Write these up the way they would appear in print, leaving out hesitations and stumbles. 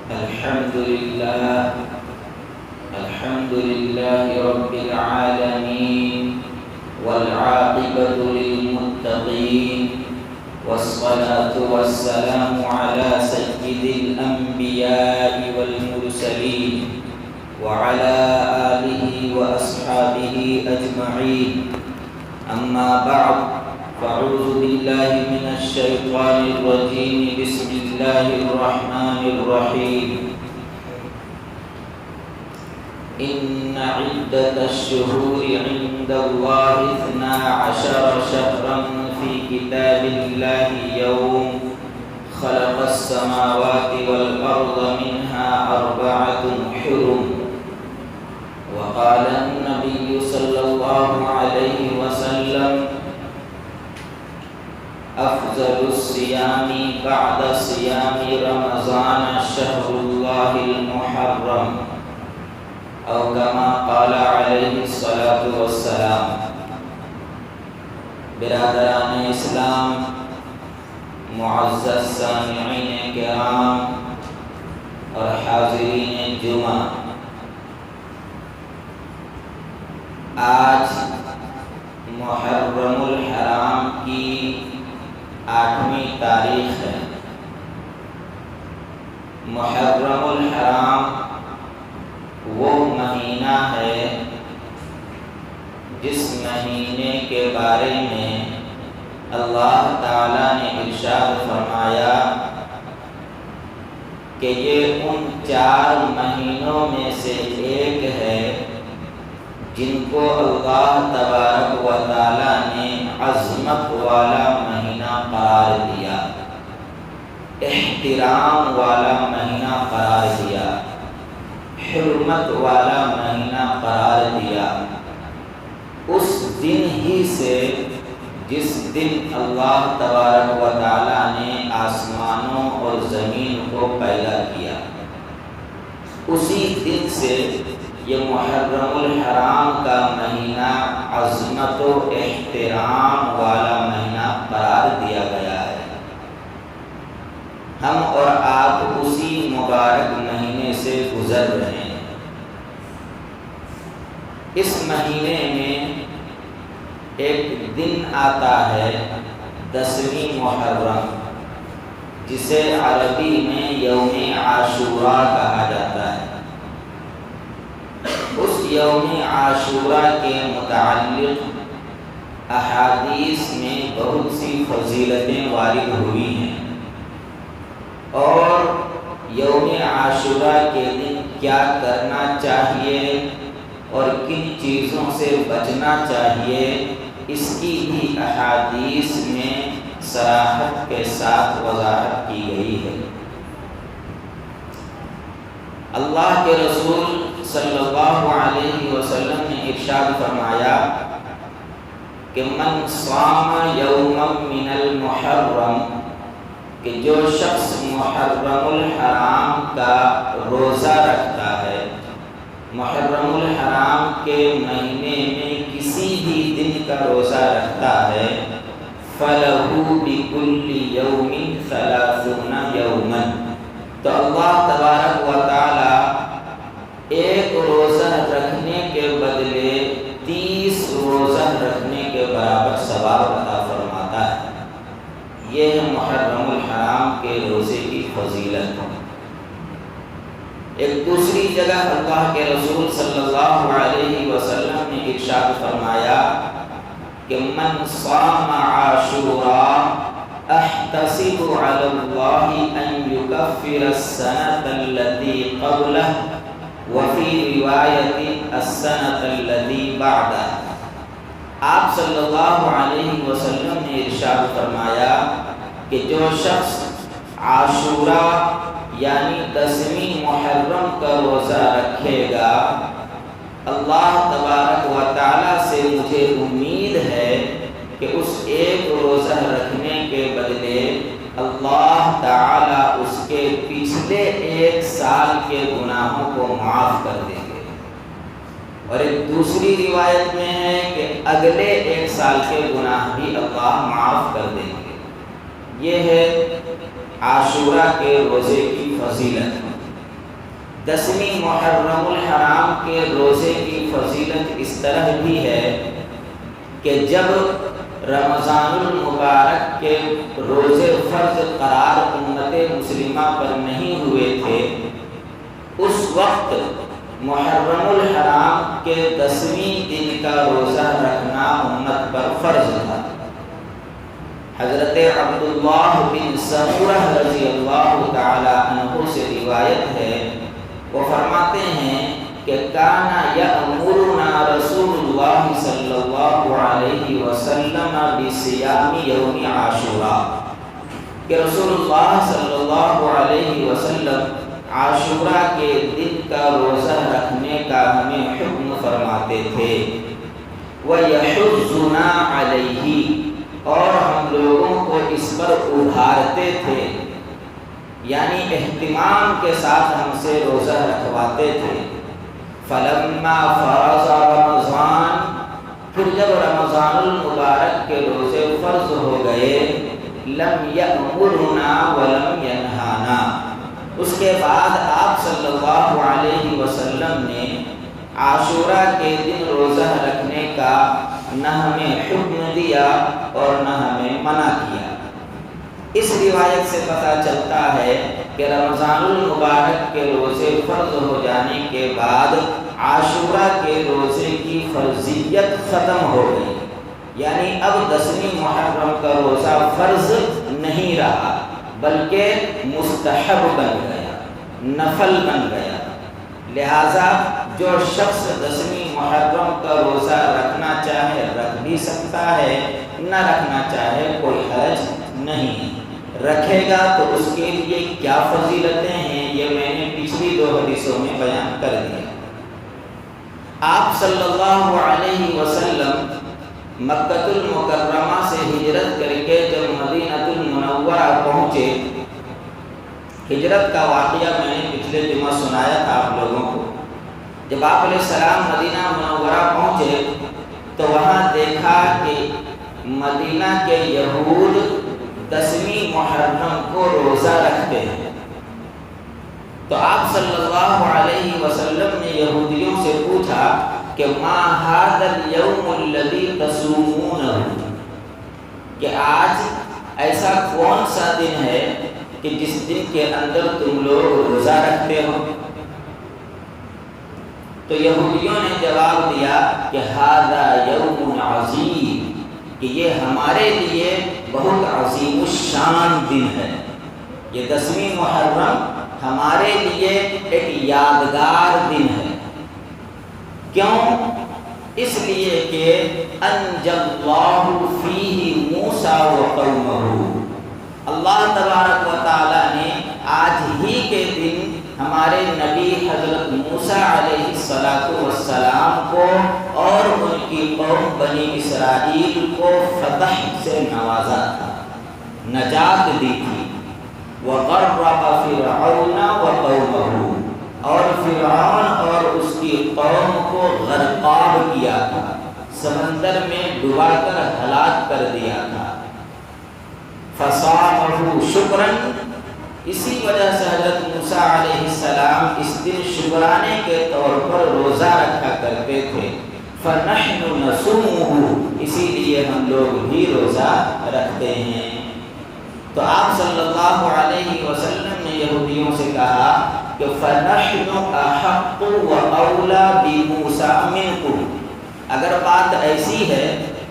الحمد لله رب العالمين والعاقبة للمتقين والصلاة والسلام على سيد الأنبياء والمرسلين وعلى آله وأصحابه أجمعين. أما بعد، فأعوذ بالله من الشيطان الرجيم. بسم الله الرحمن الرحيم. إن عدة الشهور عند الله 12 شهرا في كتاب الله يوم خلق السماوات والأرض منها 4 حرم. وقال النبي صلى الله عليه وسلم: أفضل الصيام بعد صيام رمضان شهر الله المحرم، أو كما قال عليه الصلاة والسلام. برادران اسلام، معزز سامعین کرام اور حاضرین جمعہ، آج محرم الحرام کی 8ویں تاریخ ہے. محرم الحرام وہ مہینہ ہے جس مہینے کے بارے میں اللہ تعالیٰ نے ارشاد فرمایا کہ یہ ان 4 مہینوں میں سے ایک ہے جن کو اللہ تبارک و تعالیٰ نے عظمت والا مہینہ قرار دیا، احترام والا مہینہ قرار دیا، حرمت والا مہینہ قرار دیا. اس دن ہی سے جس دن اللہ تبارک و تعالیٰ نے آسمانوں اور زمین کو پیدا کیا، اسی دن سے یہ محرم الحرام کا مہینہ عظمت و احترام والا مہینہ قرار دیا گیا ہے. ہم اور آپ اسی مبارک مہینے سے گزر رہے ہیں. اس مہینے میں ایک دن آتا ہے 10ویں محرم، جسے عربی میں یوم عاشوراء کہا جاتا ہے. اس یوم عاشوراء کے متعلق احادیث میں بہت سی فضیلتیں وارد ہوئی ہیں، اور یوم عاشوراء کے دن کیا کرنا چاہیے اور کن چیزوں سے بچنا چاہیے، اس کی بھی احادیث میں صراحت کے ساتھ وضاحت کی گئی ہے. اللہ کے رسول صلی اللہ علیہ وسلم نے ارشاد فرمایا کہ من صام یوما من المحرم، کہ جو شخص محرم الحرام کا روزہ رکھتا ہے، محرم الحرام کے مہینے میں کسی بھی دن کا روزہ رکھتا ہے، فَلَهُ بِكُلِّ يَوْمٍ 30 يَوْمًا، تو اللہ تبارک و تعالی ایک روزہ رکھنے کے بدلے 30 روزہ رکھنے کے برابر ثواب عطا فرماتا ہے. یہ ہے محرم الحرام کے روزے کی فضیلت. ایک دوسری جگہ اللہ کے رسول صلی اللہ علیہ وسلم نے ارشاد فرمایا کہ من صام عاشوراء احتسب علی اللہ ان یکفر السنة التي قبلہ وفی روایت السنة التي بعدہ. آپ صلی اللہ علیہ وسلم نے ارشاد فرمایا کہ جو شخص عاشوراء یعنی 10ویں محرم کا روزہ رکھے گا، اللہ تبارک و تعالیٰ سے مجھے امید ہے کہ اس ایک روزہ رکھنے کے بدلے اللہ تعالیٰ اس کے پچھلے 1 سال کے گناہوں کو معاف کر دیں گے. اور ایک دوسری روایت میں ہے کہ اگلے 1 سال کے گناہ بھی اللہ معاف کر دیں گے. یہ ہے عاشوراء کے روزے کی فضیلت. 10ویں محرم الحرام کے روزے کی فضیلت اس طرح بھی ہے کہ جب رمضان المبارک کے روزے فرض قرار امت مسلمہ پر نہیں ہوئے تھے، اس وقت محرم الحرام کے 10ویں دن کا روزہ رکھنا امت پر فرض تھا۔ حضرت عبداللہ بن سمورہ رضی اللہ تعالی عنہ سے روایت ہے، وہ فرماتے ہیں کہ کانا یأمرنا رسول اللہ صلی اللہ علیہ وسلم بصیام یوم عاشوراء، کہ رسول اللہ صلی اللہ علیہ وسلم عاشوراء کے دن کا روزہ رکھنے کا ہمیں حکم فرماتے تھے، وَيَحُضُّنَا عَلَيْهِ، اور ہم لوگوں کو اس پر ابھارتے تھے، یعنی اہتمام کے ساتھ ہم سے روزہ رکھواتے تھے۔ فَلَمَّا فَرَضَ رمضان، پھر جب رمضان المبارک کے روزے فرض ہو گئے، لَمْ يَأْمُرُنَا وَلَمْ يَنْهَانَا، اس کے بعد آپ صلی اللہ علیہ وسلم نے عاشوراء کے دن روزہ رکھنے کا نہ ہمیں حکم دیا اور نہ ہمیں منع کیا۔ اس روایت سے پتہ چلتا ہے کہ رمضان المبارک کے روزے فرض ہو جانے کے بعد عاشوراء کے روزے کی فرضیت ختم ہو گئی، یعنی اب 10ویں محرم کا روزہ فرض نہیں رہا بلکہ مستحب بن گیا، نفل بن گیا۔ لہٰذا جو شخص 10ویں محرم کا روزہ رکھنا چاہے رکھ بھی سکتا ہے، نہ رکھنا چاہے کوئی حرج نہیں۔ رکھے گا تو اس کے لیے کیا فضیلتیں ہیں، یہ میں نے پچھلی 2 حدیثوں میں بیان کر دیا۔ آپ صلی اللہ علیہ وسلم مکہ المکرمہ سے ہجرت کر کے جب مدینہ المنورہ پہنچے، ہجرت کا واقعہ میں نے پچھلے جمعہ سنایا تھا آپ لوگوں کو۔ جب آپ علیہ السلام مدینہ منورہ پہنچے تو وہاں دیکھا کہ مدینہ کے یہود 10ویں محرم کو روزہ رکھتے ہیں، تو آپ صلی اللہ علیہ وسلم نے یہودیوں سے پوچھا کہ ما ھذا اليوم الذی تصومونہ، کہ آج ایسا کون سا دن ہے کہ جس دن کے اندر تم لوگ روزہ رکھتے ہو؟ تو یہودیوں نے جواب دیا کہ ھذا یوم عظیم، کہ یہ ہمارے لیے بہت عظیم الشان دن ہے، یہ 10ویں محرم ہمارے لیے ایک یادگار دن ہے۔ کیوں؟ اس لیے کہ انجى اللہ فیہ موسیٰ وقومہ، اللہ تبارک و تعالی نے آج ہی کے دن ہمارے نبی حضرت موسیٰ علیہ السلام کو اور ان کی قوم بنی اسرائیل کو فتح سے نوازا تھا، نجات دی تھی۔ وَغَرَّقَ فِرْعَوْنَ وَقَوْمَهُ، اور فرعون اور اس کی قوم کو غرقاب کیا تھا، سمندر میں ڈبا کر ہلاک کر دیا تھا۔ فَصَامَهُ شُكْرًا، اسی وجہ سے حضرت موسیٰ علیہ السلام اس دن شکرانے کے طور پر روزہ رکھا کرتے تھے۔ فَنَحْنُ نَصُومُهُ، اسی لیے ہم لوگ بھی روزہ رکھتے ہیں۔ تو آپ صلی اللہ علیہ وسلم نے یہودیوں سے کہا کہ فَنَحْنُ أَحَقُّ وَأَوْلَى بِمُوسَىٰ مِنْكُمْ، اگر بات ایسی ہے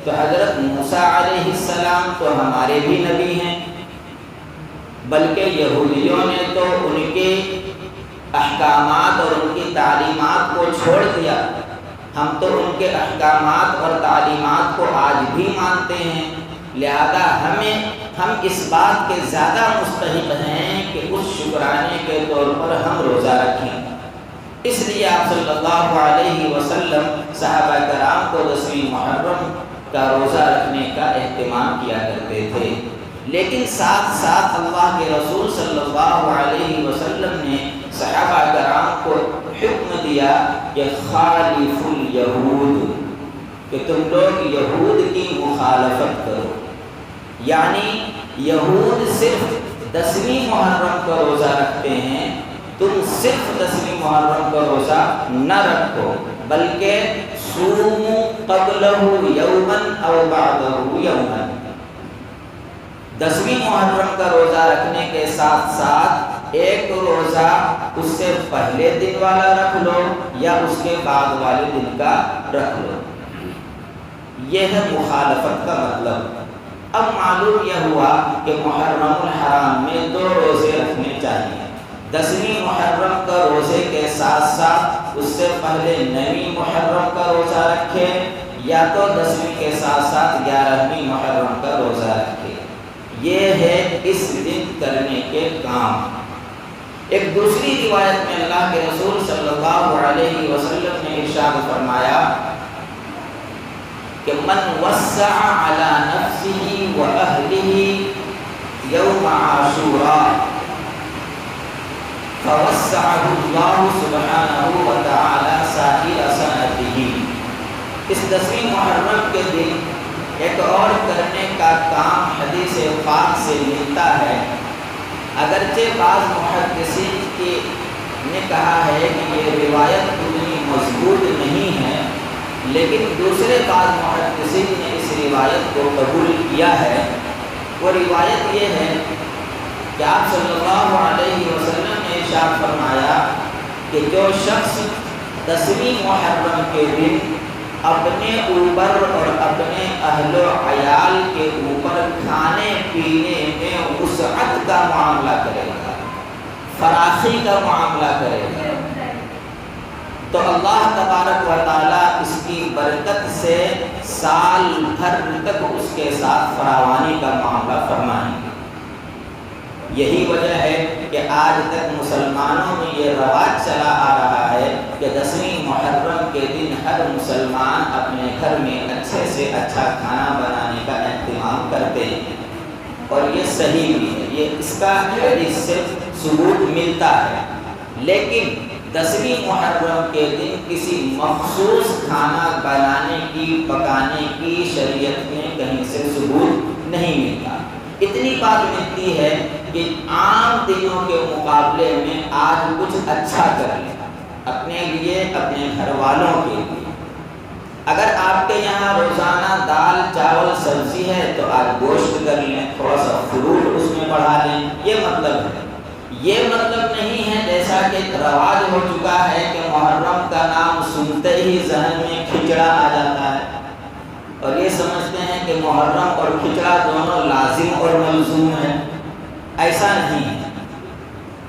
تو حضرت موسیٰ علیہ السلام تو ہمارے بھی نبی ہیں، بلکہ یہودیوں نے تو ان کے احکامات اور ان کی تعلیمات کو چھوڑ دیا، ہم تو ان کے احکامات اور تعلیمات کو آج بھی مانتے ہیں، لہذا ہم اس بات کے زیادہ مستحق ہیں کہ اس شکرانے کے طور پر ہم روزہ رکھیں۔ اس لیے آپ صلی اللہ علیہ وسلم صحابہ کرام کو 10ویں محرم کا روزہ رکھنے کا اہتمام کیا کرتے تھے، لیکن ساتھ ساتھ اللہ کے رسول صلی اللہ علیہ وسلم نے صحابہ کرام کو حکم دیا کہ خالف الیہود، کہ تم لوگ یہود کی مخالفت کرو، یعنی یہود صرف 10ویں محرم کا روزہ رکھتے ہیں، تم صرف 10ویں محرم کا روزہ نہ رکھو، بلکہ صوموا قبلہ یومن او بعدہ یومن، 10ویں محرم کا روزہ رکھنے کے ساتھ ساتھ ایک روزہ اس سے پہلے دن والا رکھ لو یا اس کے بعد والے دن کا رکھ لو۔ یہ ہے مخالفت کا مطلب۔ اب معلوم یہ ہوا کہ محرم الحرام میں 2 روزے رکھنے چاہیے، 10ویں محرم کا روزے کے ساتھ ساتھ اس سے پہلے 9ویں محرم کا روزہ رکھے، یا تو 10ویں کے ساتھ ساتھ 11ویں محرم کا روزہ رکھے۔ یہ ہے اس دن کرنے کے کام۔ ایک دوسری روایت میں اللہ کے رسول صلی اللہ علیہ وسلم نے ارشاد فرمایا کہ من وسع علی نفسه واہلہ یوم عاشوراء فوسعہ اللہ سبحانہ وتعالی سائر سنتہ۔ اس 10ویں محرم کے دن ایک اور کرنے کا کام حدیث پاک سے ملتا ہے، اگرچہ بعض محدثین نے کہا ہے کہ یہ روایت اتنی مضبوط نہیں ہے، لیکن دوسرے بعض محدثین نے اس روایت کو قبول کیا ہے۔ وہ روایت یہ ہے کہ آپ صلی اللہ علیہ وسلم نے ارشاد فرمایا کہ جو شخص 10ویں محرم کے دن اپنے اوپر اور اپنے اہل و عیال کے اوپر کھانے پینے میں وسعت کا معاملہ کرے گا، فراخی کا معاملہ کرے گا، تو اللہ تبارک و تعالیٰ اس کی برکت سے سال بھر تک اس کے ساتھ فراوانی کا معاملہ فرمائیں گے۔ یہی وجہ ہے کہ آج تک مسلمانوں میں یہ رواج چلا آ رہا ہے کہ 10ویں محرم کے دن ہر مسلمان اپنے گھر میں اچھے سے اچھا کھانا بنانے کا اہتمام کرتے ہیں، اور یہ صحیح بھی ہے، یہ اس کا حدیث سے ثبوت ملتا ہے۔ لیکن 10ویں محرم کے دن کسی مخصوص کھانا بنانے کی پکانے کی شریعت میں کہیں سے ثبوت نہیں ملتا۔ اتنی بات ملتی ہے کہ عام دنوں کے مقابلے میں آج کچھ اچھا کر لیں اپنے لیے، اپنے گھر والوں کے لیے۔ اگر آپ کے یہاں روزانہ دال چاول سبزی ہے تو آج گوشت کر لیں، تھوڑا سا فروٹ اس میں بڑھا لیں، یہ مطلب ہے۔ یہ مطلب نہیں ہے جیسا کہ رواج ہو چکا ہے کہ محرم کا نام سنتے ہی ذہن میں کھچڑا آ جاتا ہے اور یہ سمجھتے ہیں کہ محرم اور کھچڑا دونوں لازم اور ملزوم ہیں۔ ایسا نہیں ہے۔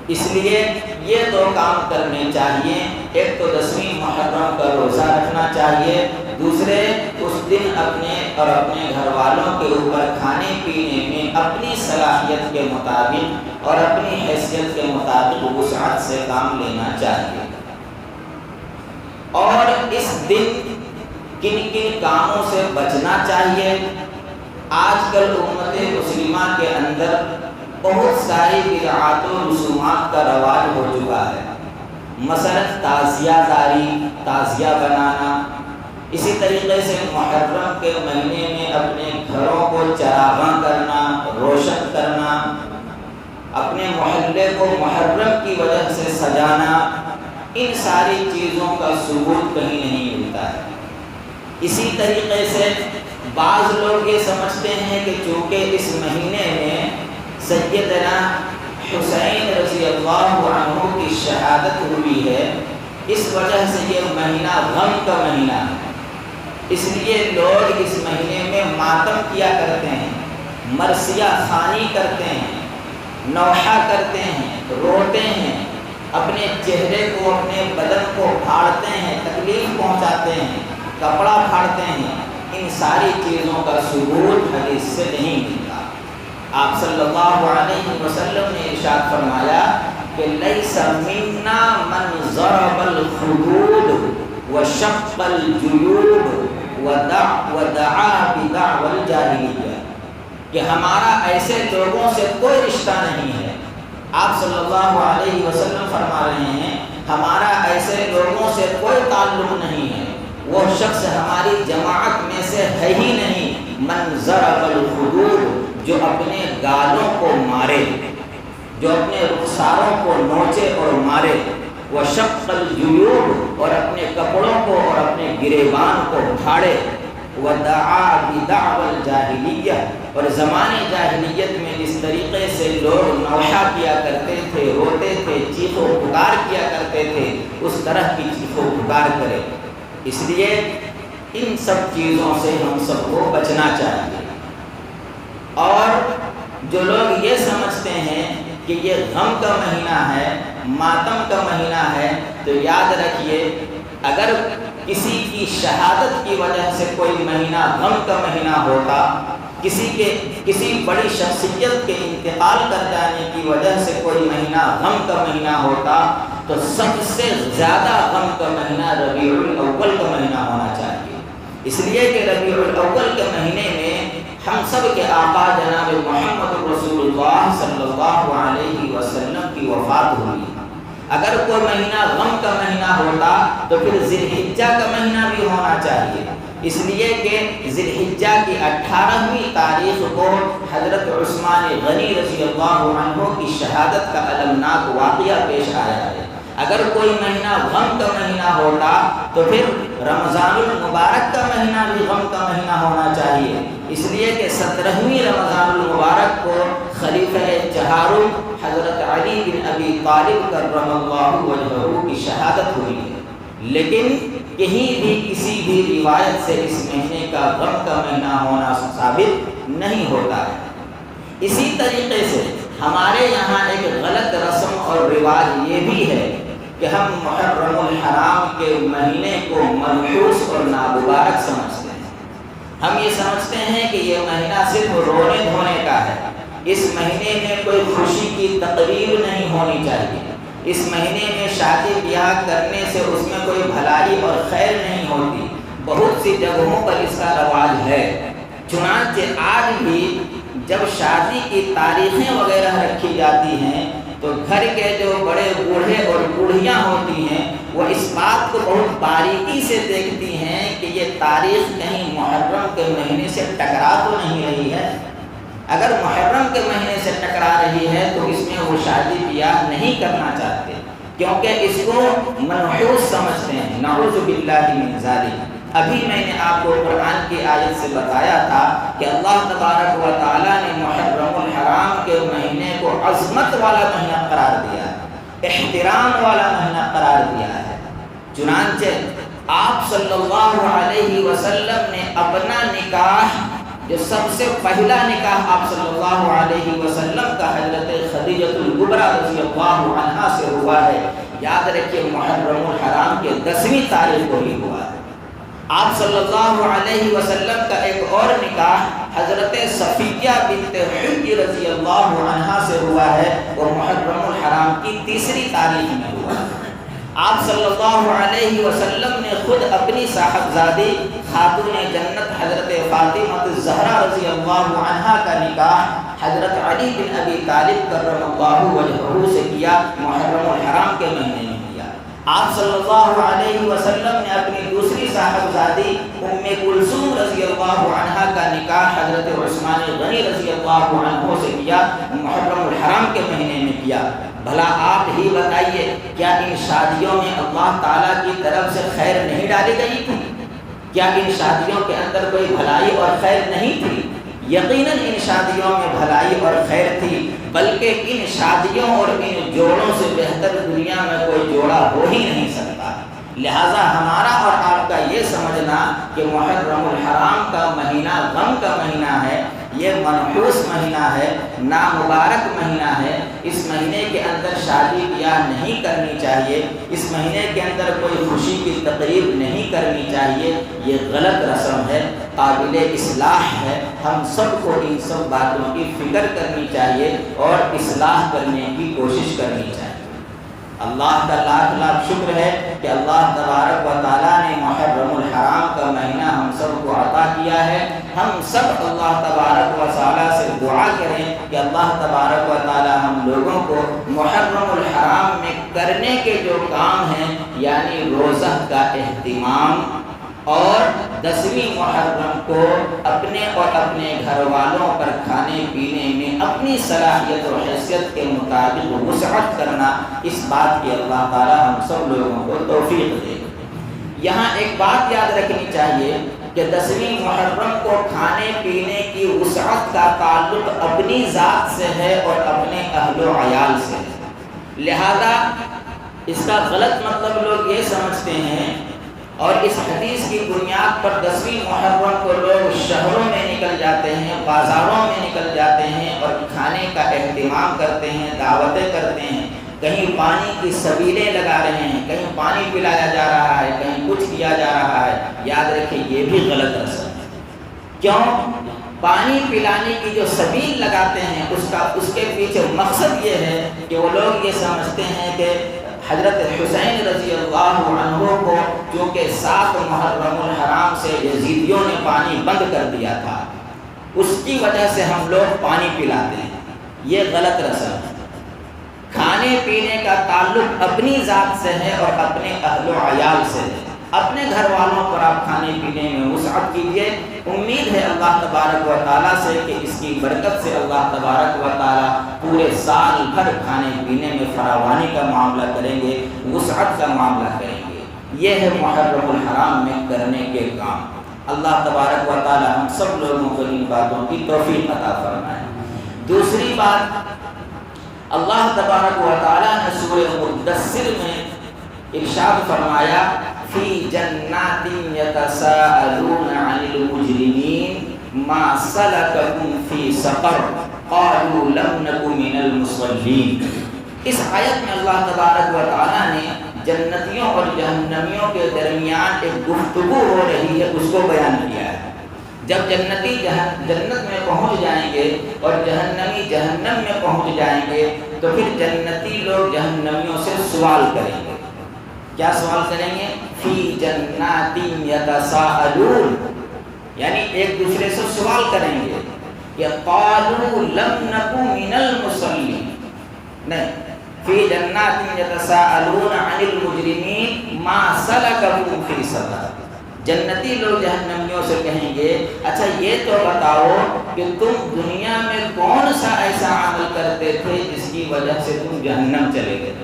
اس لیے یہ 2 کام کرنے چاہیے، ایک تو 10ویں محرم کا روزہ رکھنا چاہیے، دوسرے اس دن اپنے اور اپنے گھر والوں کے اوپر کھانے پینے میں اپنی صلاحیت کے مطابق اور اپنی حیثیت کے مطابق وسعت سے کام لینا چاہیے۔ اور اس دن کن کن کاموں سے بچنا چاہیے؟ آج کل امت مسلمہ کے اندر بہت ساری بدعات و رسومات کا رواج ہو چکا ہے، مثلا تعزیہ داری، تعزیہ بنانا، اسی طریقے سے محرم کے مہینے میں اپنے گھروں کو چراغاں کرنا، روشن کرنا، اپنے محلے کو محرم کی وجہ سے سجانا، ان ساری چیزوں کا ثبوت کہیں نہیں ملتا ہے۔ اسی طریقے سے بعض لوگ یہ سمجھتے ہیں کہ چونکہ اس مہینے میں سیدنا حسین رضی اللہ عنہ کی شہادت ہوئی ہے، اس وجہ سے یہ مہینہ غم کا مہینہ ہے، اس لیے لوگ اس مہینے میں ماتم کیا کرتے ہیں، مرثیہ خوانی کرتے ہیں، نوحہ کرتے ہیں، روتے ہیں، اپنے چہرے کو اپنے بدن کو پھاڑتے ہیں، تکلیف پہنچاتے ہیں، کپڑا پھاڑتے ہیں۔ ان ساری چیزوں کا ثبوت حدیث سے نہیں ملتا۔ آپ صلی اللہ علیہ وسلم نے ارشاد فرمایا کہ لیس منا من ضرب الخدود وشق الجیوب ودعا بدعوى الجاہلیہ، کہ ہمارا ایسے لوگوں سے کوئی رشتہ نہیں ہے۔ آپ صلی اللہ علیہ وسلم فرما رہے ہیں ہمارا ایسے لوگوں سے کوئی تعلق نہیں ہے، وہ شخص ہماری جماعت میں سے ہے ہی نہیں۔ من ضرب الخدود، جو اپنے گالوں کو مارے، جو اپنے رخساروں کو نوچے اور مارے، وشق الجیوب اور اپنے کپڑوں کو اور اپنے گریبان کو اٹھاڑے، ودعا بدعوى الجاہلیہ اور زمانے جاہلیت میں جس طریقے سے لوگ نوحہ کیا کرتے تھے، روتے تھے، چیخ و پکار کیا کرتے تھے، اس طرح کی چیخ و پکار کرے۔ اس لیے ان سب چیزوں سے ہم سب کو بچنا چاہیے۔ اور جو لوگ یہ سمجھتے ہیں کہ یہ غم کا مہینہ ہے، ماتم کا مہینہ ہے، تو یاد رکھیے اگر کسی کی شہادت کی وجہ سے کوئی مہینہ غم کا مہینہ ہوتا، کسی بڑی شخصیت کے انتقال کر جانے کی وجہ سے کوئی مہینہ غم کا مہینہ ہوتا، تو سب سے زیادہ غم کا مہینہ ربیع الاول کا مہینہ ہونا چاہیے۔ اس لیے کہ ربیع الاول کے مہینے میں ہم سب کے آقا جناب محمد رسول اللہ صلی اللہ علیہ وسلم کی وفات ہوئی۔ اگر کوئی مہینہ غم کا مہینہ ہوتا تو پھر ذی الحجہ کا مہینہ بھی ہونا چاہیے، اس لیے کہ ذی الحجہ کی 18ویں تاریخ کو حضرت عثمان غنی رضی اللہ عنہ کی شہادت کا المناک واقعہ پیش آیا ہے۔ اگر کوئی مہینہ غم کا مہینہ ہوتا تو پھر رمضان المبارک کا مہینہ بھی غم کا مہینہ ہونا چاہیے، اس لیے کہ 17ویں رمضان المبارک کو خلیفہ چہارم حضرت علی بن ابی طالب کرم اللہ وجہہ کی شہادت ہوئی ہے۔ لیکن کہیں بھی کسی بھی روایت سے اس مہینے کا غم کا مہینہ ہونا ثابت نہیں ہوتا ہے۔ اسی طریقے سے ہمارے یہاں ایک غلط رسم اور رواج یہ بھی ہے کہ ہم محرم الحرام کے مہینے کو منحوس اور نامبارک سمجھتے ہیں۔ ہم یہ سمجھتے ہیں کہ یہ مہینہ صرف رونے دھونے کا ہے، اس مہینے میں کوئی خوشی کی تقریب نہیں ہونی چاہیے، اس مہینے میں شادی بیاہ کرنے سے اس میں کوئی بھلائی اور خیر نہیں ہوتی۔ بہت سی جگہوں پر اس کا رواج ہے، چنانچہ آج بھی جب شادی کی تاریخیں وغیرہ رکھی جاتی ہیں تو گھر کے جو بڑے بوڑھے اور بوڑھیاں ہوتی ہیں وہ اس بات کو بہت باریکی سے دیکھتی ہیں کہ یہ تاریخ کہیں محرم کے مہینے سے ٹکرا تو نہیں رہی ہے۔ اگر محرم کے مہینے سے ٹکرا رہی ہے تو اس میں وہ شادی بیاہ نہیں کرنا چاہتے، کیونکہ اس کو منحوس سمجھتے ہیں۔ نعوذ باللہ من ذالک۔ ابھی میں نے آپ کو قرآن کی آیت سے بتایا تھا کہ اللہ تبارک و تعالیٰ نے محرم الحرام کے مہینے کو عظمت والا مہینہ قرار دیا ہے، احترام والا مہینہ قرار دیا ہے۔ چنانچہ آپ صلی اللہ علیہ وسلم نے اپنا نکاح، جو سب سے پہلا نکاح آپ صلی اللہ علیہ وسلم کا حضرت خدیجہ الکبریٰ رضی اللہ عنہا سے ہوا ہے، یاد رکھیے محرم الحرام کے 10ویں تاریخ کو ہی ہوا ہے۔ آپ صلی اللہ علیہ وسلم کا ایک اور نکاح حضرت صفیہ بنت حیی رضی اللہ عنہا سے ہوا ہے، وہ محرم الحرام کی 3 تاریخ میں ہوا ہے۔ آپ صلی اللہ علیہ وسلم نے خود اپنی صاحبزادی خاتون جنت حضرت فاطمہ الزہرا رضی اللہ عنہا کا نکاح حضرت علی بن ابی طالب کرم اللہ وجہہ سے کیا، محرم الحرام کے مہینے میں کیا۔ آپ صلی اللہ علیہ وسلم نے اپنی دوسری صاحبزادی ام کلثوم رضی اللہ عنہا کا نکاح حضرت عثمان غنی رضی اللہ عنہ سے کیا، محرم الحرام کے مہینے میں کیا۔ بھلا آپ ہی بتائیے، کیا ان شادیوں میں اللہ تعالیٰ کی طرف سے خیر نہیں ڈالی گئی تھی؟ کیا ان شادیوں کے اندر کوئی بھلائی اور خیر نہیں تھی؟ یقیناً ان شادیوں میں بھلائی اور خیر تھی، بلکہ ان شادیوں اور ان جوڑوں سے بہتر دنیا میں کوئی جوڑا ہو ہی نہیں سکتا۔ لہٰذا ہمارا اور آپ کا یہ سمجھنا کہ محرم الحرام کا مہینہ غم کا مہینہ ہے، یہ منحوس مہینہ ہے، نامبارک مہینہ ہے، اس مہینے کے اندر شادی بیاہ نہیں کرنی چاہیے، اس مہینے کے اندر کوئی خوشی کی تقریب نہیں کرنی چاہیے، یہ غلط رسم ہے، قابل اصلاح ہے۔ ہم سب کو ان سب باتوں کی فکر کرنی چاہیے اور اصلاح کرنے کی کوشش کرنی چاہیے۔ اللہ کا لاکھ لاکھ شکر ہے کہ اللہ تبارک و تعالیٰ نے محرم الحرام کا مہینہ ہم سب کو عطا کیا ہے۔ ہم سب اللہ تبارک و تعالیٰ سے دعا کریں کہ اللہ تبارک و تعالیٰ ہم لوگوں کو محرم الحرام میں کرنے کے جو کام ہیں، یعنی روزہ کا اہتمام اور 10ویں محرم کو اپنے اور اپنے گھر والوں پر کھانے پینے میں اپنی صلاحیت و حیثیت کے مطابق وسعت کرنا، اس بات کی اللہ تعالیٰ ہم ہم سب لوگوں کو توفیق دے۔ یہاں ایک بات یاد رکھنی چاہیے کہ 10ویں محرم کو کھانے پینے کی وسعت کا تعلق اپنی ذات سے ہے اور اپنے اہل و عیال سے ہے، لہذا اس کا غلط مطلب لوگ یہ سمجھتے ہیں اور اس حدیث کی بنیاد پر 10ویں محرم کو لوگ شہروں میں نکل جاتے ہیں، بازاروں میں نکل جاتے ہیں اور کھانے کا اہتمام کرتے ہیں، دعوتیں کرتے ہیں، کہیں پانی کی سبیلیں لگا رہے ہیں، کہیں پانی پلایا جا رہا ہے، کہیں کچھ کیا جا رہا ہے۔ یاد رکھیں یہ بھی غلط رسم ہے۔ کیوں؟ پانی پلانے کی جو سبیل لگاتے ہیں اس کے پیچھے مقصد یہ ہے کہ وہ لوگ یہ سمجھتے ہیں کہ حضرت حسین رضی اللہ عنہ کو چونکہ 7 محرم الحرام سے یزیدیوں نے پانی بند کر دیا تھا، اس کی وجہ سے ہم لوگ پانی پلاتے ہیں۔ یہ غلط رسم ہے۔ کھانے پینے کا تعلق اپنی ذات سے ہے اور اپنے اہل و عیال سے ہے۔ اپنے گھر والوں پر آپ کھانے پینے میں وسعت کیجیے، امید ہے اللہ تبارک و تعالیٰ سے کہ اس کی برکت سے اللہ تبارک و تعالیٰ پورے سال بھر کھانے پینے میں فراوانی کا معاملہ کریں گے، وسعت کا معاملہ کریں گے۔ یہ ہے محرم الحرام میں کرنے کے کام۔ اللہ تبارک و تعالیٰ ہم سب لوگوں کو ان باتوں کی توفیق عطا فرمائے۔ دوسری بات، اللہ تبارک و تعالیٰ نے سورہ مدثر میں ارشاد فرمایا فی جنات یتساءلون عن المجرمین ما سلککم فی سقر قالوا لم نک من المصلین۔ اس آیت میں اللہ تبارک و تعالیٰ نے جنتیوں اور جہنمیوں کے درمیان ایک گفتگو ہو رہی ہے اس کو بیان کیا ہے۔ جب جنتی جنت میں پہنچ جائیں گے اور جہنمی جہنم میں پہنچ جائیں گے تو پھر جنتی لوگ جہنمیوں سے سوال کریں گے۔ کیا سوال کریں گے؟ فی جنات یتساءلون، یعنی ایک دوسرے سے سوال کریں گے کہ قالوا لم نک من المصلین، نہیں، فی جنات یتساءلون عن المجرمین ما سلککم فی سقر۔ جنتی لوگ جہنمیوں سے کہیں گے اچھا یہ تو بتاؤ کہ تم دنیا میں کون سا ایسا عمل کرتے تھے جس کی وجہ سے تم جہنم چلے گئے؟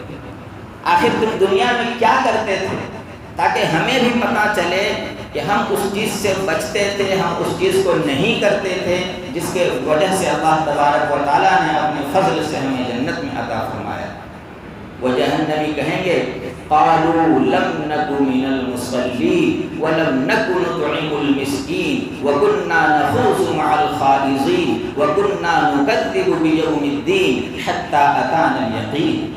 آخر تم دنیا میں کیا کرتے تھے تاکہ ہمیں بھی پتہ چلے کہ ہم اس چیز سے بچتے تھے، ہم اس چیز کو نہیں کرتے تھے جس کے وجہ سے اللہ تبارک و تعالیٰ نے اپنے فضل سے ہمیں جنت میں عطا فرمایا۔ وہ جہنمی کہیں گے قالوا لم نک من المصلین ولم نک نطعم المسکین وکنا نخوض مع الخائضین وکنا نکذب بیوم الدین حتی اتانا الیقین۔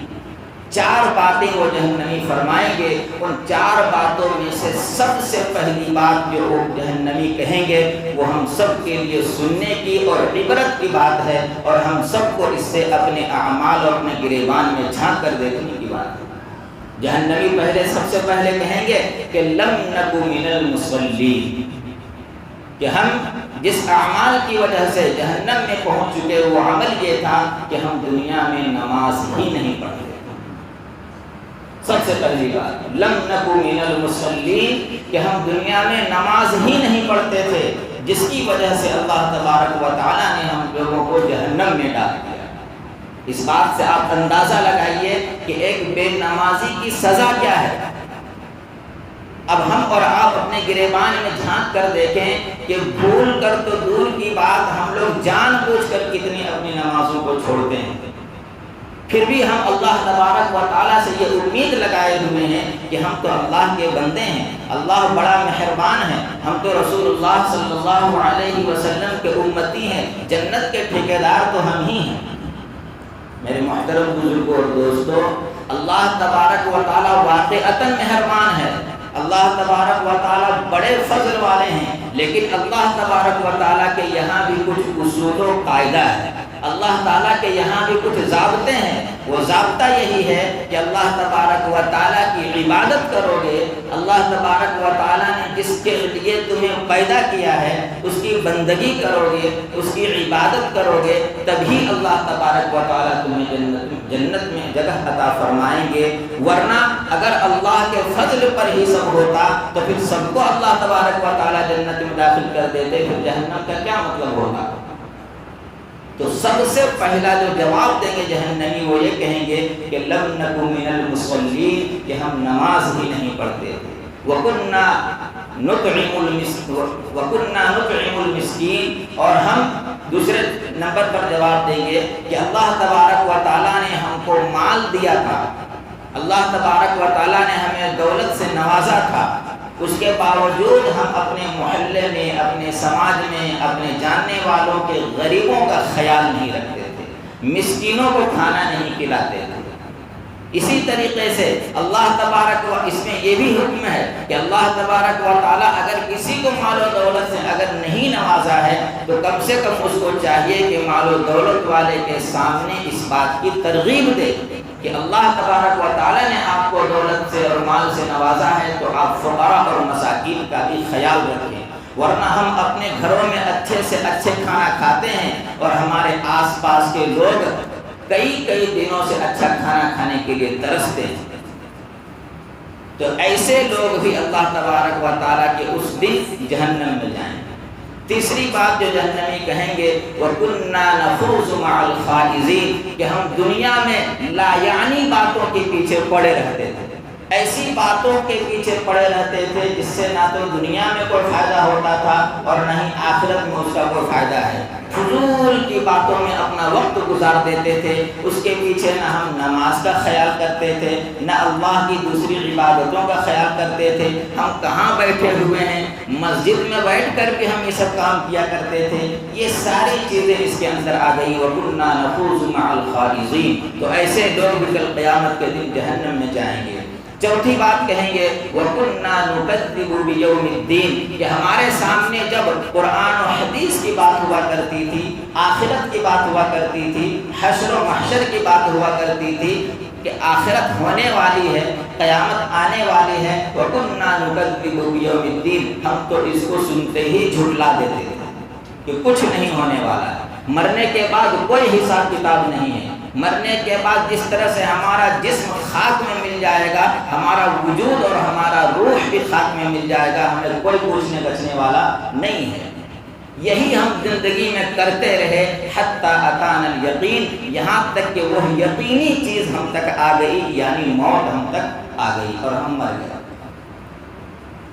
4 باتیں وہ جہنمی فرمائیں گے، ان 4 باتوں میں سے سب سے پہلی بات جو وہ جہنمی کہیں گے وہ ہم سب کے لیے سننے کی اور عبرت کی بات ہے اور ہم سب کو اس سے اپنے اعمال اور اپنے گریبان میں جھانک کر دیکھنے کی بات ہے۔ جہنمی سب سے پہلے کہیں گے کہ لم نک من المصلین، کہ ہم جس اعمال کی وجہ سے جہنم میں پہنچ چکے وہ عمل یہ تھا کہ ہم دنیا میں نماز ہی نہیں پڑھتے۔ سب سے پہلی بات لم نک من المصلین، کہ ہم دنیا میں نماز ہی نہیں پڑھتے تھے جس کی وجہ سے اللہ تبارک و تعالیٰ نے ہم لوگوں کو جہنم میں ڈال دیا۔ اس بات سے آپ اندازہ لگائیے کہ ایک بے نمازی کی سزا کیا ہے۔ اب ہم اور آپ اپنے گریبان میں جھانک کر دیکھیں کہ بھول کر تو دور کی بات ہم لوگ جان بوجھ کر کتنی اپنی نمازوں کو چھوڑتے ہیں، پھر بھی ہم اللہ تبارک و تعالیٰ سے یہ امید لگائے ہوئے ہیں کہ ہم تو اللہ کے بندے ہیں، اللہ بڑا مہربان ہے، ہم تو رسول اللہ صلی اللہ علیہ وسلم کے امتی ہیں، جنت کے ٹھیکیدار تو ہم ہی ہیں۔ میرے محترم بزرگوں اور دوستو، اللہ تبارک و تعالیٰ واقعتاً مہربان ہے، اللہ تبارک و تعالیٰ بڑے فضل والے ہیں، لیکن اللہ تبارک و تعالیٰ کے یہاں بھی کچھ اصول و قاعدہ ہے، اللہ تعالیٰ کے یہاں بھی کچھ ضابطے ہیں۔ وہ ضابطہ یہی ہے کہ اللہ تبارک و تعالیٰ کی عبادت کرو گے، اللہ تبارک و تعالیٰ نے جس کے لیے تمہیں پیدا کیا ہے اس کی بندگی کرو گے، اس کی عبادت کرو گے، تبھی اللہ تبارک و تعالیٰ تمہیں جنت میں جگہ عطا فرمائیں گے۔ ورنہ اگر اللہ کے فضل پر ہی سب ہوتا تو پھر سب کو اللہ تبارک و تعالیٰ جنت میں داخل کر دیتے، پھر جہنم کا کیا مطلب ہوگا؟ تو سب سے پہلا جو جواب دیں گے جہنمی وہ یہ کہیں گے کہ لم نکو من المصلین، کہ ہم نماز ہی نہیں پڑھتے تھے، وَكُنَّا نُطْعِمُ الْمِسْكِينَ، اور ہم دوسرے نمبر پر جواب دیں گے کہ اللہ تبارک و تعالیٰ نے ہم کو مال دیا تھا، اللہ تبارک و تعالیٰ نے ہمیں دولت سے نوازا تھا، اس کے باوجود ہم اپنے محلے میں، اپنے سماج میں، اپنے جاننے والوں کے غریبوں کا خیال نہیں رکھتے تھے، مسکینوں کو کھانا نہیں کھلاتے تھے۔ اسی طریقے سے اللہ تبارک و اس میں یہ بھی حکم ہے کہ اللہ تبارک و تعالیٰ اگر کسی کو مال و دولت سے اگر نہیں نوازا ہے تو کم سے کم اس کو چاہیے کہ مال و دولت والے کے سامنے اس بات کی ترغیب دے کہ اللہ تبارک و تعالیٰ نے آپ کو دولت سے اور مال سے نوازا ہے تو آپ فقراء اور مساکین کا بھی خیال رکھیں، ورنہ ہم اپنے گھروں میں اچھے سے اچھے کھانا کھاتے ہیں اور ہمارے آس پاس کے لوگ کئی دنوں سے اچھا کھانا کھانے کے لیے ترستے ہیں۔ تو ایسے لوگ بھی اللہ تبارک و تعالیٰ کے اس دن جہنم میں جائیں گے۔ تیسری بات جو جہنمی کہیں گے وَكُنَّا نَخُوضُ مَعَ الْخَائِضِينَ، کہ ہم دنیا میں لا یعنی باتوں کے پیچھے پڑے رہتے تھے، ایسی باتوں کے پیچھے پڑے رہتے تھے جس سے نہ تو دنیا میں کوئی فائدہ ہوتا تھا اور نہ ہی آخرت میں اس کا کوئی فائدہ ہے، فضول کی باتوں میں اپنا وقت گزار دیتے تھے، اس کے پیچھے نہ ہم نماز کا خیال کرتے تھے، نہ اللہ کی دوسری عبادتوں کا خیال کرتے تھے، ہم کہاں بیٹھے ہوئے ہیں، مسجد میں بیٹھ کر کے ہم یہ سب کام کیا کرتے تھے، یہ ساری چیزیں اس کے اندر آ گئی وَكُنَّا نَخُوضُ مَعَ الْخَائِضِينَ۔ تو ایسے لوگ بھی کل قیامت کے دن جہنم میں جائیں گے۔ چوتھی بات کہیں گے وَكُنَّا نُكَذِّبُ بِيَوْمِ الدِّينِ، کہ ہمارے سامنے جب قرآن و حدیث کی بات ہوا کرتی تھی، آخرت کی بات ہوا کرتی تھی، حشر و محشر کی بات ہوا کرتی تھی کہ آخرت ہونے والی ہے، قیامت آنے والی ہے، وَكُنَّا نُكَذِّبُ بِيَوْمِ الدِّينِ، ہم تو اس کو سنتے ہی جھٹلا دیتے تھے کہ کچھ نہیں ہونے والا ہے، مرنے کے بعد کوئی حساب کتاب نہیں ہے، مرنے کے بعد جس طرح سے ہمارا جسم خاک میں مل جائے گا، ہمارا وجود اور ہمارا روح بھی خاک میں مل جائے گا، ہمیں کوئی پوچھنے بچنے والا نہیں ہے۔ یہی ہم زندگی میں کرتے رہے حتی اتانا الیقین، یہاں تک کہ وہ یقینی چیز ہم تک آ گئی، یعنی موت ہم تک آ گئی اور ہم مر گئے۔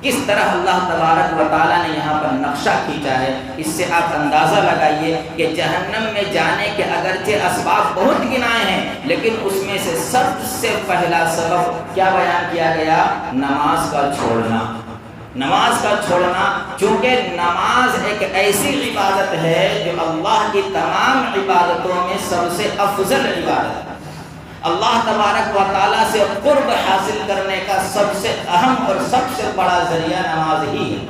کس طرح اللہ تبارک و تعالیٰ نے یہاں پر نقشہ کھینچا ہے، اس سے آپ اندازہ لگائیے کہ جہنم میں جانے کے اگرچہ اسباب بہت گنائے ہیں، لیکن اس میں سے سب سے پہلا سبب کیا بیان کیا گیا؟ نماز کا چھوڑنا۔ نماز کا چھوڑنا، چونکہ نماز ایک ایسی عبادت ہے جو اللہ کی تمام عبادتوں میں سب سے افضل عبادت ہے، اللہ تبارک و تعالیٰ سے قرب حاصل کرنے کا سب سے اہم اور سب سے بڑا ذریعہ نماز ہی ہے،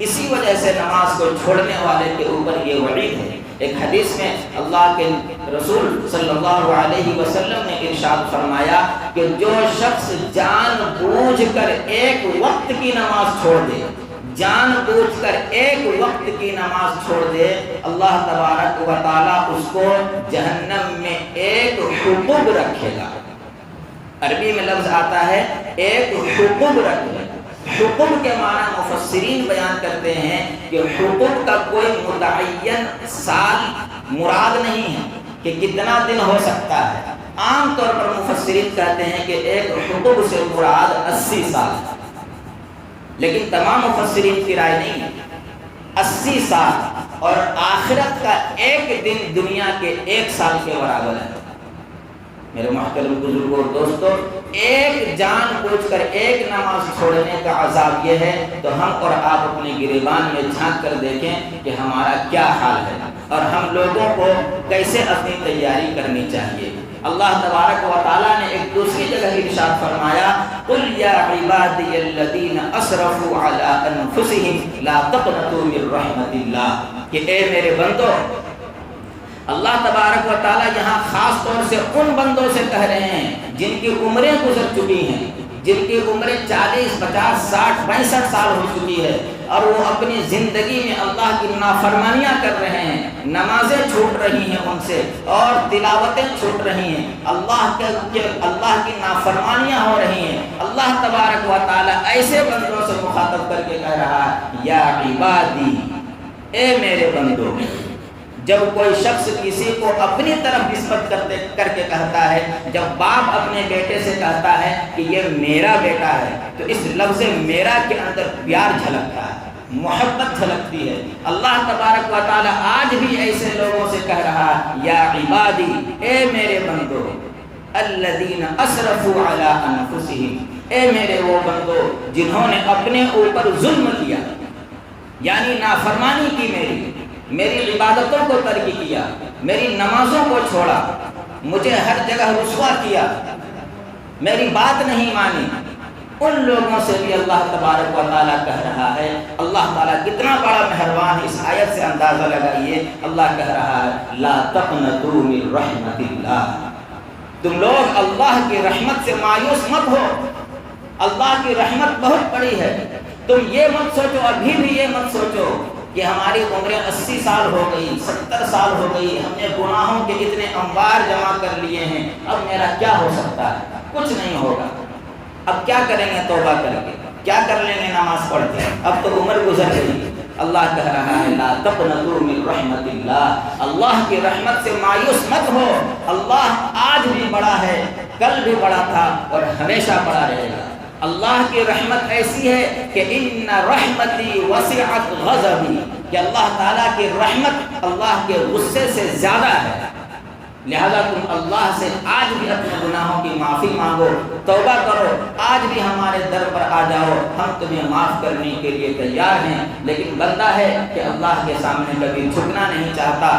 اسی وجہ سے نماز کو چھوڑنے والے کے اوپر یہ وعید ہے۔ ایک حدیث میں اللہ کے رسول صلی اللہ علیہ وسلم نے ارشاد فرمایا کہ جو شخص جان بوجھ کر ایک وقت کی نماز چھوڑ دے، جان بوجھ کر ایک وقت کی نماز چھوڑ دے، اللہ تبارک و تعالیٰ اس کو جہنم میں ایک حقوق رکھے گا۔ عربی میں لفظ آتا ہے ایک حقوق رکھے گا۔ حقوق کے معنی مفسرین بیان کرتے ہیں کہ حقوق کا کوئی متعین سال مراد نہیں ہے کہ کتنا دن ہو سکتا ہے، عام طور پر مفسرین کہتے ہیں کہ ایک حقوق سے مراد 80 سال، لیکن تمام مفسرین کی رائے نہیں ہے، 80 سال اور آخرت کا ایک دن دنیا کے 1 سال کے برابر ہے۔ میرے محترم بزرگوں اور دوستوں، ایک جان بوجھ کر ایک نماز چھوڑنے کا عذاب یہ ہے تو ہم اور آپ اپنے گریبان میں جھانک کر دیکھیں کہ ہمارا کیا حال ہے اور ہم لوگوں کو کیسے اپنی تیاری کرنی چاہیے۔ اللہ تبارک و تعالیٰ نے ایک دوسری جگہ ارشاد فرمایا قُلْ يَا عِبَادِيَ الَّذِينَ أَسْرَفُوا عَلَىٰ أَنفُسِهِمْ لَا تَقْنَطُوا مِن رَحْمَةِ اللَّهِ، کہ اے میرے بندو، اللہ تبارک و تعالیٰ یہاں خاص طور سے ان بندوں سے کہہ رہے ہیں جن کی عمریں گزر چکی ہیں، جن کی عمریں 40، 50، 60، 65 سال ہو چکی ہے اور وہ اپنی زندگی میں اللہ کی نافرمانیاں کر رہے ہیں، نمازیں چھوٹ رہی ہیں ان سے اور تلاوتیں چھوٹ رہی ہیں، اللہ کی نافرمانیاں ہو رہی ہیں۔ اللہ تبارک و تعالیٰ ایسے بندوں سے مخاطب کر کے کہہ رہا ہے یا عبادی، اے میرے بندوں، جب کوئی شخص کسی کو اپنی طرف نسبت کر کے کہتا ہے، جب باپ اپنے بیٹے سے کہتا ہے کہ یہ میرا بیٹا ہے، تو اس لفظ میرا کے اندر پیار جھلکتا ہے، محبت جھلکتی ہے۔ اللہ تبارک و تعالی آج بھی ایسے لوگوں سے کہہ رہا ہے، یا عبادی، اے میرے بندو، الذین اسرفوا علی انفسہم، اے میرے وہ بندو جنہوں نے اپنے اوپر ظلم کیا، یعنی نافرمانی کی، میری عبادتوں کو ترک کیا، میری نمازوں کو چھوڑا، مجھے ہر جگہ رسوا کیا، میری بات نہیں مانی، ان لوگوں سے بھی اللہ تبارک و تعالیٰ کہہ رہا ہے۔ اللہ تعالیٰ کتنا بڑا مہربان ہے، اس آیت سے اندازہ لگائیے۔ اللہ کہہ رہا ہے، لا تقنطوا من رحمت اللہ، تم لوگ اللہ کی رحمت سے مایوس مت ہو، اللہ کی رحمت بہت بڑی ہے۔ تم یہ مت سوچو، ابھی بھی یہ مت سوچو کہ ہماری عمریں 80 سال ہو گئی، 70 سال ہو گئی، ہم نے گناہوں کے اتنے انبار جمع کر لیے ہیں، اب میرا کیا ہو سکتا ہے؟ کچھ نہیں ہوگا۔ اب کیا کریں گے توبہ کر کے؟ کیا کر لیں گے نماز پڑھ کے؟ اب تو عمر گزر گئی۔ اللہ کہہ رہا ہے، لا تقنطوا من رحمت اللہ، اللہ کی رحمت سے مایوس مت ہو۔ اللہ آج بھی بڑا ہے، کل بھی بڑا تھا اور ہمیشہ بڑا رہے گا۔ اللہ کی رحمت ایسی ہے کہ ان رحمتی وسعت غضبی، کہ اللہ تعالیٰ کی رحمت اللہ کے غصے سے زیادہ ہے، لہذا تم اللہ سے آج بھی اپنے گناہوں کی معافی مانگو، توبہ کرو، آج بھی ہمارے در پر آ جاؤ، ہم تمہیں معاف کرنے کے لیے تیار ہیں۔ لیکن بندہ ہے کہ اللہ کے سامنے کبھی جھکنا نہیں چاہتا،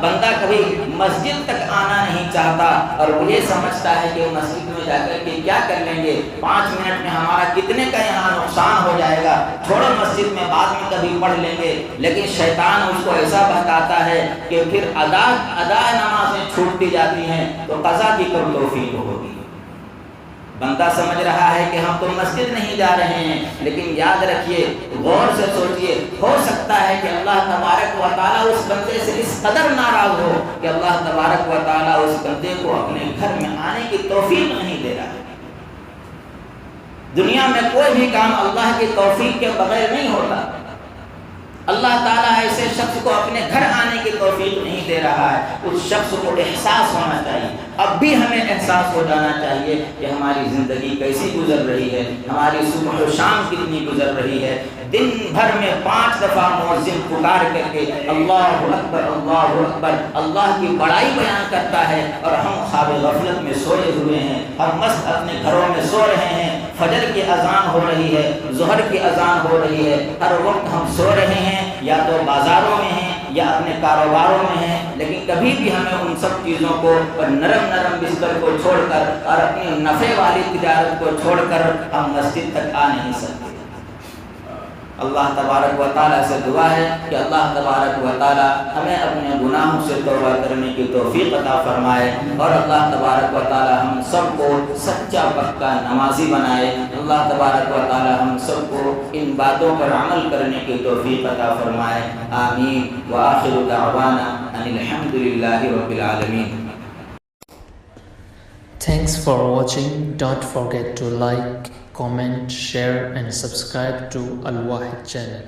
بندہ کبھی مسجد تک آنا نہیں چاہتا، اور وہ یہ سمجھتا ہے کہ مسجد میں جا کر کے کیا کر لیں گے، 5 منٹ میں ہمارا کتنے کا یہاں نقصان ہو جائے گا، چھوڑو مسجد میں بعد میں کبھی پڑھ لیں گے۔ لیکن شیطان اس کو ایسا بہکاتا ہے کہ پھر ادا نمازیں چھوٹتی جاتی ہیں تو قضا کی کب توفیق ہوگی۔ بندہ سمجھ رہا ہے کہ ہم تو مسجد نہیں جا رہے ہیں، لیکن یاد رکھیے، غور سے سوچئے، ہو سکتا ہے کہ اللہ تبارک و تعالیٰ اس بندے سے اس قدر ناراض ہو کہ اللہ تبارک و تعالیٰ اس بندے کو اپنے گھر میں آنے کی توفیق نہیں دے رہا ہے۔ دنیا میں کوئی بھی کام اللہ کی توفیق کے بغیر نہیں ہوتا۔ اللہ تعالیٰ ایسے شخص کو اپنے گھر آنے کی توفیق نہیں دے رہا ہے، اس شخص کو احساس ہونا چاہیے، اب بھی ہمیں احساس ہو جانا چاہیے کہ ہماری زندگی کیسی گزر رہی ہے، ہماری صبح و شام کتنی گزر رہی ہے۔ دن بھر میں 5 دفعہ مؤذن پکار کر کے اللہ اکبر اللہ اکبر اللہ کی بڑائی بیان کرتا ہے، اور ہم خواب غفلت میں سوئے ہوئے ہیں، ہم مست اپنے گھروں میں سو رہے ہیں، فجر کی اذان ہو رہی ہے، ظہر کی اذان ہو رہی ہے، ہر وقت ہم سو رہے ہیں، یا تو بازاروں میں ہیں یا اپنے کاروباروں میں ہیں، لیکن کبھی بھی ہمیں ان سب چیزوں کو اور نرم بستر کو چھوڑ کر اور اپنی نفع والی تجارت کو چھوڑ کر ہم مسجد تک آ نہیں سکتے۔ اللہ تبارک و تعالیٰ سے دعا ہے کہ اللہ تبارک و تعالیٰ ہمیں اپنے گناہوں سے توبہ کرنے کی توفیق عطا فرمائے، اور اللہ تبارک و تعالیٰ ہم سب کو سچا پکا نمازی بنائے۔ اللہ تبارک و تعالیٰ ہم سب کو ان باتوں پر عمل کرنے کی توفیق عطا فرمائے، آمین۔ وآخر دعوانا ان الحمد للہ رب العالمین۔ Thanks for watching. Don't forget to like, comment, share and subscribe to Al Wahid channel.